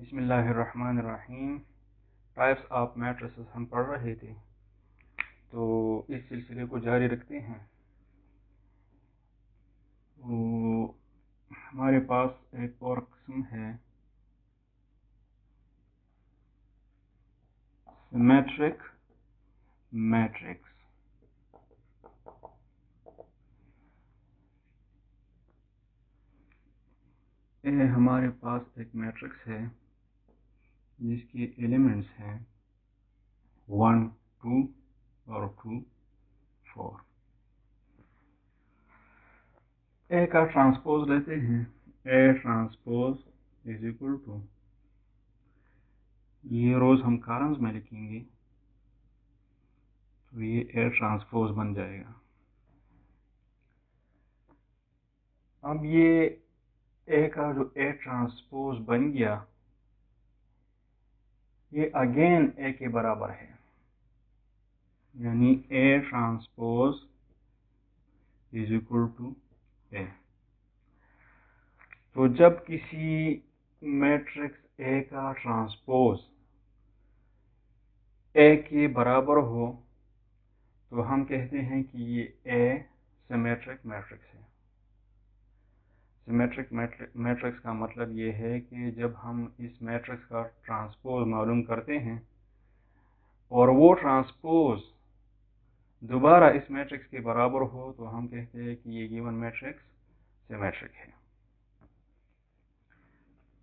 बिस्मिल्लाहिर्रहमानिर्रहीम। Types of matrices हम पढ़ रहे थे, तो इस सिलसिले को जारी रखते हैं। तो हमारे पास एक और किस्म है सिमेट्रिक मैट्रिक्स। ये हमारे पास एक मैट्रिक्स है जिसके एलिमेंट्स हैं 1, 2 और 2, 4। ए का ट्रांसपोज लेते हैं। A transpose is equal to, ये रोज हम कॉलम्स में लिखेंगे तो ये ए ट्रांसपोज बन जाएगा। अब ये ए का जो ए ट्रांसपोज बन गया, ये अगेन ए के बराबर है, यानी A transpose is equal to A. तो जब किसी मैट्रिक्स ए का ट्रांसपोज ए के बराबर हो तो हम कहते हैं कि ये ए सिमेट्रिक मैट्रिक्स है। सिमेट्रिक मैट्रिक्स का मतलब ये है कि जब हम इस मैट्रिक्स का ट्रांसपोज मालूम करते हैं और वो ट्रांसपोज दोबारा इस मैट्रिक्स के बराबर हो तो हम कहते हैं कि ये गिवन मैट्रिक्स सिमेट्रिक है।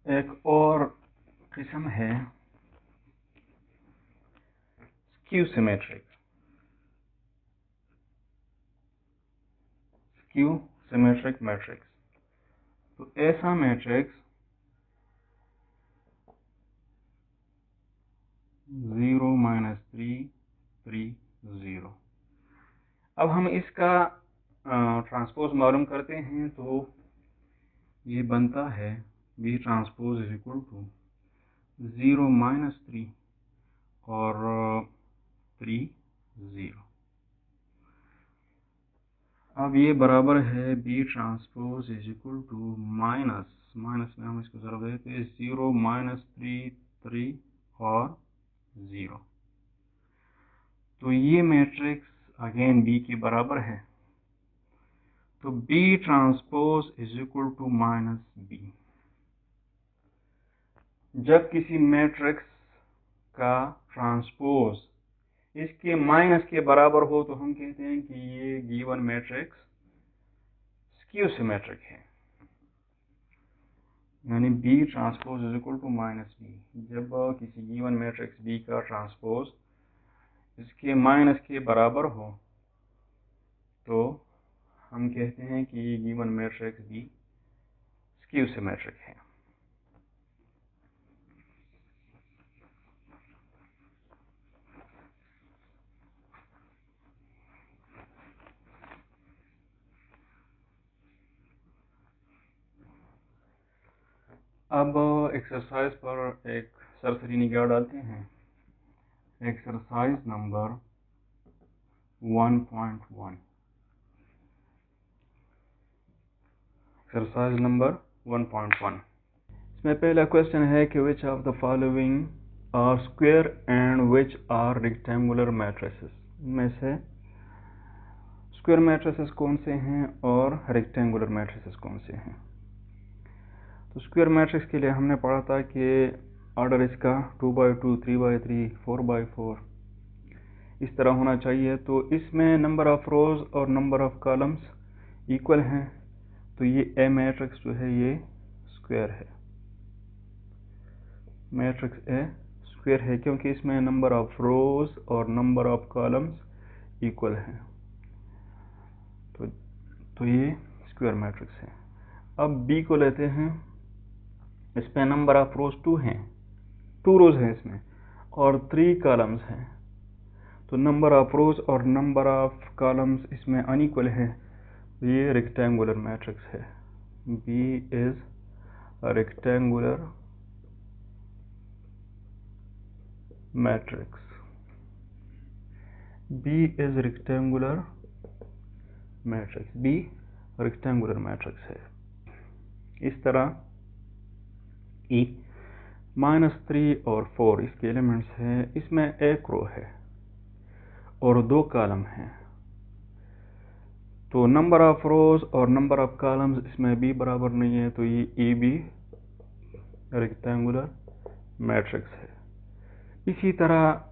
एक और किस्म है skew symmetric. Skew symmetric matrix, तो ऐसा मैट्रिक्स 0, -3, 3, 0। अब हम इसका ट्रांसपोज मालूम करते हैं तो ये बनता है B transpose is equal to 0, -3 और 3, 0। अब ये बराबर है B transpose is equal to minus में हम इसको ज़रूर देते हैं 0, -3, 3 और 0। तो ये मैट्रिक्स अगेन बी के बराबर है, तो B transpose is equal to -b। जब किसी मैट्रिक्स का ट्रांसपोज इसके माइनस के बराबर हो तो हम कहते हैं कि ये गिवन मैट्रिक्स स्क्यू सिमेट्रिक है, यानी B transpose is equal to -b। जब किसी गिवन मैट्रिक्स बी का ट्रांसपोज इसके माइनस के बराबर हो तो हम कहते हैं कि ये given matrix B skew symmetric है। अब एक्सरसाइज पर एक सरसरी निगाह डालते हैं। Exercise number 1.1। एक्सरसाइज नंबर 1.1, इसमें पहला क्वेश्चन है कि which of the following are square and which are rectangular matrices. में से स्क्वायर मैट्रिसेस कौन से हैं और रेक्टेंगुलर मैट्रिसेस कौन से हैं। तो स्क्वायर मैट्रिक्स के लिए हमने पढ़ा था कि ऑर्डर इसका 2x2, 3x3, 4x4 इस तरह होना चाहिए। तो इसमें नंबर ऑफ रोज और नंबर ऑफ कॉलम्स इक्वल हैं, तो ये ए मैट्रिक्स जो है ये स्क्वायर है। मैट्रिक्स ए स्क्वायर है क्योंकि इसमें नंबर ऑफ रोज और नंबर ऑफ कॉलम्स इक्वल हैं, तो ये स्क्वायर मैट्रिक्स है। अब बी को लेते हैं। इसमें नंबर ऑफ रोज 2 हैं, 2 रोज हैं इसमें और 3 कॉलम्स हैं, तो नंबर ऑफ रोज और नंबर ऑफ कॉलम्स इसमें अनइक्वल है, तो ये रेक्टेंगुलर मैट्रिक्स है। B is rectangular matrix. B is rectangular matrix, B rectangular matrix है। इस तरह ई -3 और 4 इसके एलिमेंट्स हैं। इसमें एक रो है और 2 कॉलम हैं, तो नंबर ऑफ रोज और नंबर ऑफ कॉलम्स इसमें भी बराबर नहीं है, तो ये ई बी रेक्टेंगुलर मैट्रिक्स है। इसी तरह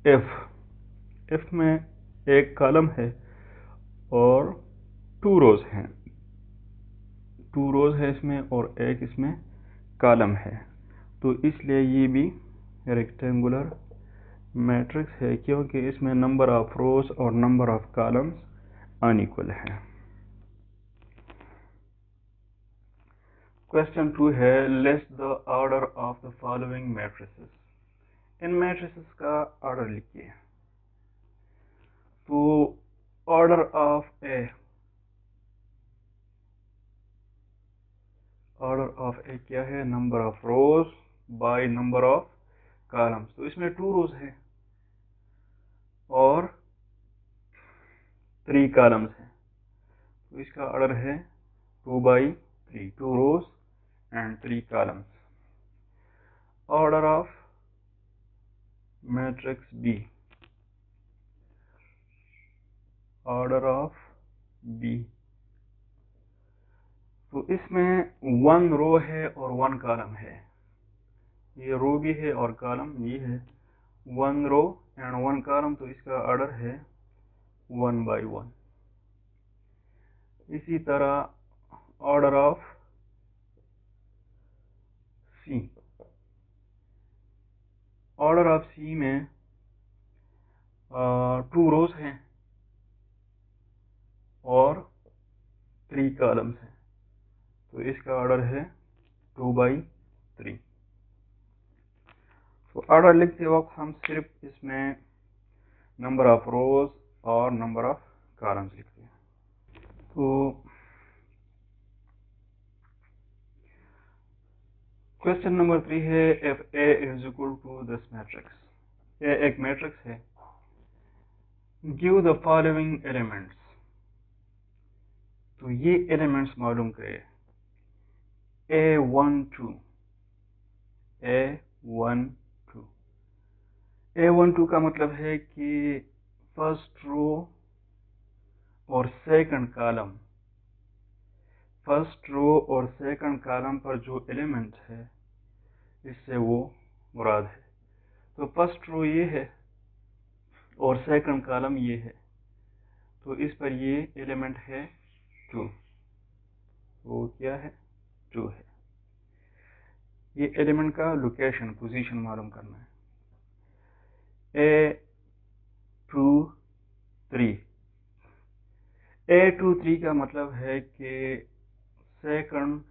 एफ में एक कॉलम है और 2 रोज हैं, 2 रोज है इसमें और एक इसमें कॉलम है, तो इसलिए ये भी रेक्टेंगुलर मैट्रिक्स है, क्योंकि इसमें नंबर ऑफ रोज और नंबर ऑफ कॉलम्स अनइक्वल है। क्वेश्चन 2 है, list the order of the following matrices. In matrices का ऑर्डर लिखिए। तो ऑर्डर ऑफ ए क्या है? Number of rose by number of columns. तो इसमें 2 रोज है और 3 कॉलम्स हैं, तो इसका ऑर्डर है 2/3, 2 rows and 3 columns. Order of matrix B, order of B, तो इसमें 1 रो है और 1 कॉलम है। ये रो भी है और कॉलम ये है, 1 रो एंड 1 कॉलम, तो इसका ऑर्डर है 1/1। इसी तरह order of C, order of C में 2 रोज हैं और 3 कॉलम्स हैं, तो इसका ऑर्डर है 2/3। तो ऑर्डर लिखते वक्त हम सिर्फ इसमें नंबर ऑफ रोज और नंबर ऑफ कॉलम्स लिखते हैं। तो क्वेश्चन नंबर 3 है, if A is equal to this matrix. A एक मैट्रिक्स है, गिव द फॉलोइंग एलिमेंट्स। तो ये एलिमेंट्स मालूम करें। A12, A12 का मतलब है कि फर्स्ट रो और सेकंड कॉलम, फर्स्ट रो और सेकंड कॉलम पर जो एलिमेंट है इससे वो मुराद है। तो फर्स्ट रो ये है और सेकंड कॉलम ये है, तो इस पर ये एलिमेंट है 2, वो क्या है? 2 है। ये एलिमेंट का लोकेशन, पोजीशन मालूम करना है। A23, A23 का मतलब है कि सेकंड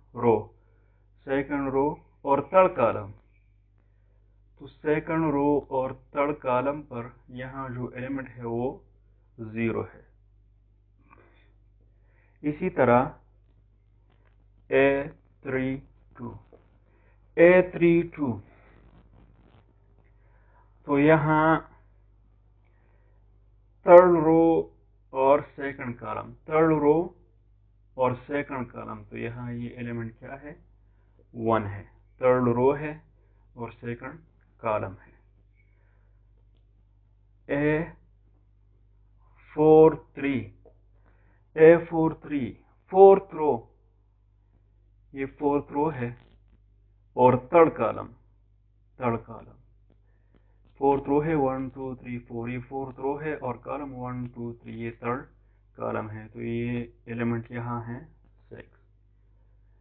रो और थर्ड कॉलम। तो सेकंड रो और थर्ड कॉलम पर यहाँ जो एलिमेंट है वो 0 है। इसी तरह A32, तो यहाँ थर्ड रो और सेकंड कॉलम, तो यहाँ ये एलिमेंट क्या है? 1 है। थर्ड रो है और सेकंड कॉलम है। A43, फोर्थ रो, ये फोर्थ रो है और थर्ड कॉलम, फोर्थ रो है 1 2 3 4, ये फोर्थ रो है और कॉलम 1 2 3 ये थर्ड कॉलम है, तो ये एलिमेंट यहाँ है 6।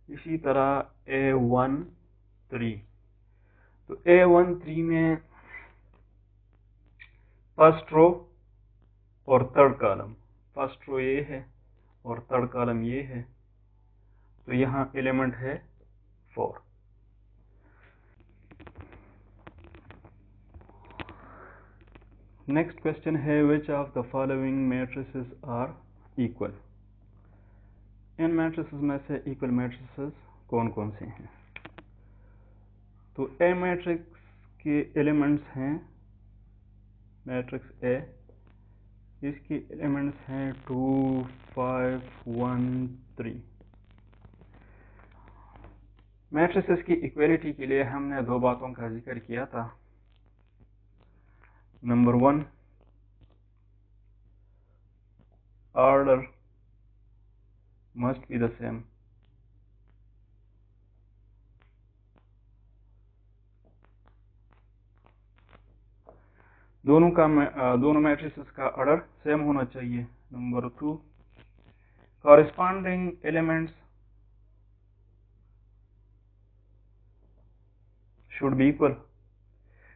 इसी तरह A13, तो A13 में फर्स्ट रो और थर्ड कॉलम, फर्स्ट रो ये है और थर्ड कॉलम ये है, तो यहाँ एलिमेंट है 4। नेक्स्ट क्वेश्चन है, which of the following matrices are equal. इन मैट्रिसेस में से इक्वल मैट्रिसेस कौन कौन से हैं? तो ए मैट्रिक्स के एलिमेंट्स हैं, मैट्रिक्स ए, इसके एलिमेंट्स हैं 2 5 1 3। मैट्रिसेस की इक्वलिटी के लिए हमने दो बातों का जिक्र किया था। Number 1, order must be the same. दोनों मैट्रिसेस का ऑर्डर सेम होना चाहिए। Number 2, corresponding elements should be equal.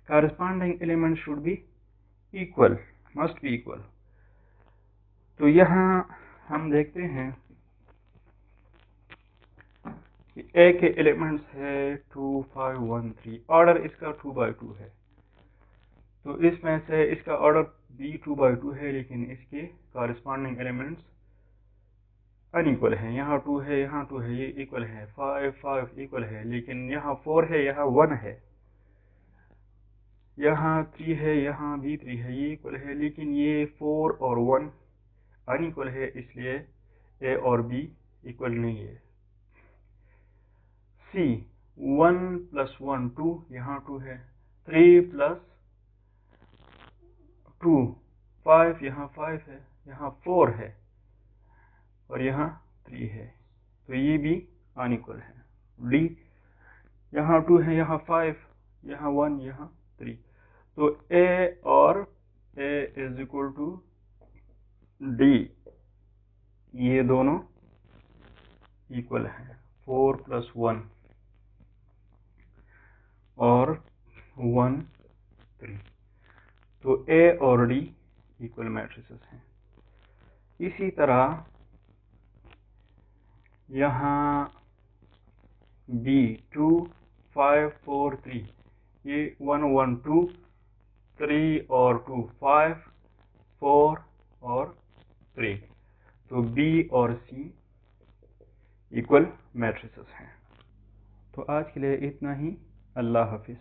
Corresponding element should be equal, must be equal. तो यहाँ हम देखते हैं कि A के एलिमेंट्स है 2, 5, 1, 3, ऑर्डर इसका 2/2 है। तो इसमें से इसका ऑर्डर भी 2/2 है, लेकिन इसके कॉरेस्पॉन्डिंग एलिमेंट्स अनइक्वल हैं। यहाँ 2 है, यहाँ 2 है, ये इक्वल है। 5, 5 इक्वल है, लेकिन यहाँ 4 है, यहाँ 1 है। यहाँ 3 है, यहाँ भी 3 है, ये इक्वल है, लेकिन ये 4 और 1 अनइक्वल है, इसलिए ए और बी इक्वल नहीं है। सी 1 + 1 2, यहाँ 2 है। 3 + 2 5, यहाँ 5 है, यहाँ 4 है और यहाँ 3 है, तो ये भी अनइक्वल है। डी यहाँ 2 है, यहाँ 5, यहाँ 1, यहाँ 3, तो ए और ए = डी, ये दोनों इक्वल हैं। 4 + 1 और 1 3, तो ए और डी इक्वल मैट्रिसेस हैं। इसी तरह यहाँ बी 2, 5, 4, 3, ये 1, 1, 2, 3 और 2 5, 4 और 3, तो बी और सी इक्वल मैट्रिसेस हैं। तो आज के लिए इतना ही। अल्लाह हाफिज़।